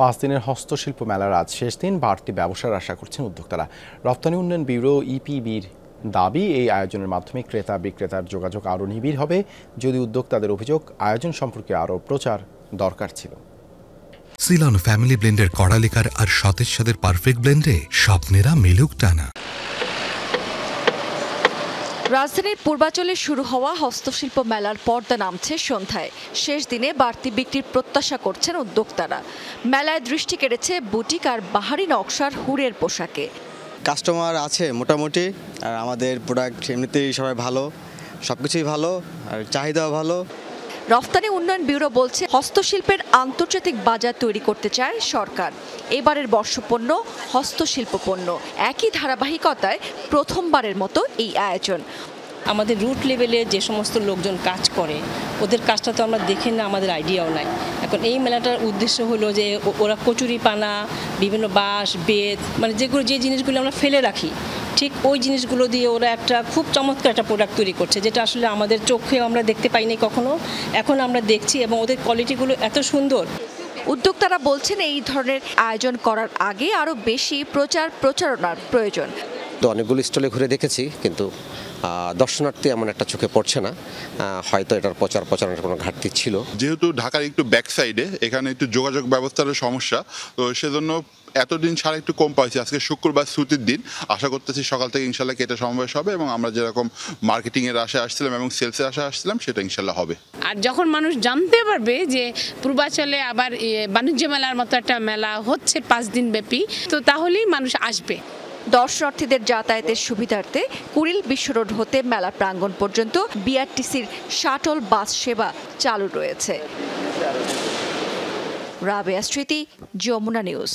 5 দিনের হস্তশিল্প মেলার আজ শেষ দিন। বাড়তি ব্যবসার আশা করছেন উদ্যোক্তারা। রপ্তানি উন্নয়ন ব্যুরো ইপিবির দাবি, এই আয়োজনের মাধ্যমে ক্রেতা বিক্রেতার যোগাযোগ আরও নিবিড় হবে। যদি উদ্যোক্তাদের অভিযোগ, আয়োজন সম্পর্কে আরও প্রচার দরকার ছিল। সিলন ফ্যামিলি ব্লেন্ডের কড়া লিকার আর সতেজ স্বাদের পারফেক্ট ব্লেন্ডে স্বপ্নেরা মিলুক টানা। রাজধানীর পূর্বাঞ্চলে শুরু হওয়া হস্তশিল্প মেলার পর্দা নামছে সন্ধ্যায়। শেষ দিনে বাড়তি বিক্রির প্রত্যাশা করছেন উদ্যোক্তারা। মেলায় দৃষ্টি কেড়েছে বুটিক আর বাহারি নকশার হুরের পোশাকে। কাস্টমার আছে মোটামুটি, আর আমাদের প্রোডাক্ট এমনিতেই সবাই ভালো, সবকিছুই ভালো, আর চাহিদাও ভালো। রফতানি উন্নয়ন ব্যুরো বলছে, হস্তশিল্পের আন্তর্জাতিক বাজার তৈরি করতে চায় সরকার। এবারের বর্ষপণ্য হস্তশিল্প পণ্য, একই ধারাবাহিকতায় প্রথমবারের মতো এই আয়োজন। আমাদের রুট লেভেলে যে সমস্ত লোকজন কাজ করে, ওদের কাজটা তো আমরা দেখি না, আমাদের আইডিয়াও নাই। এখন এই মেলাটার উদ্দেশ্য হলো যে ওরা কচুরি পানা, বিভিন্ন বাঁশ বেত, মানে যে জিনিসগুলো আমরা ফেলে রাখি, ঠিক ওই জিনিসগুলো দিয়ে ওরা একটা খুব চমৎকার একটা প্রোডাক্ট তৈরি করছে, যেটা আসলে আমাদের চোখেও আমরা দেখতে পাইনি কখনো। এখন আমরা দেখছি এবং ওদের কোয়ালিটিগুলো এত সুন্দর। উদ্যোক্তারা বলছেন, এই ধরনের আয়োজন করার আগে আরও বেশি প্রচারণার প্রয়োজন। তো অনেকগুলো স্টলে ঘুরে দেখেছি, কিন্তু দর্শনার্থী এমন একটা চোখে পড়ছে না। হয়তো এটার প্রচারের কোনো ঘাটতি ছিল। যেহেতু ঢাকার একটু ব্যাক সাইডে, এখানে একটু যোগাযোগ ব্যবস্থারও সমস্যা, তো সেজন্য এতদিন ছাড়া একটু কম পাইছি। আজকে শুক্রবার ছুটির দিন, আশা করতেছি সকাল থেকে ইনশাল্লাহ কেটে সমাবেশ হবে এবং আমরা যেরকম মার্কেটিংয়ের আশায় আসছিলাম এবং সেলসের আশায় আসছিলাম, সেটা ইনশাল্লাহ হবে। আর যখন মানুষ জানতে পারবে যে পূর্বাঞ্চলে আবার বাণিজ্য মেলার মতো একটা মেলা হচ্ছে 5 দিন ব্যাপী, তো তাহলেই মানুষ আসবে। দর্শনার্থীদের যাতায়াতের সুবিধার্থে কুড়িল বিশ্ব রোড হতে মেলা প্রাঙ্গণ পর্যন্ত বিআরটিসির শাটল বাস সেবা চালু রয়েছে। রাবেয়া স্মৃতি, যমুনা নিউজ।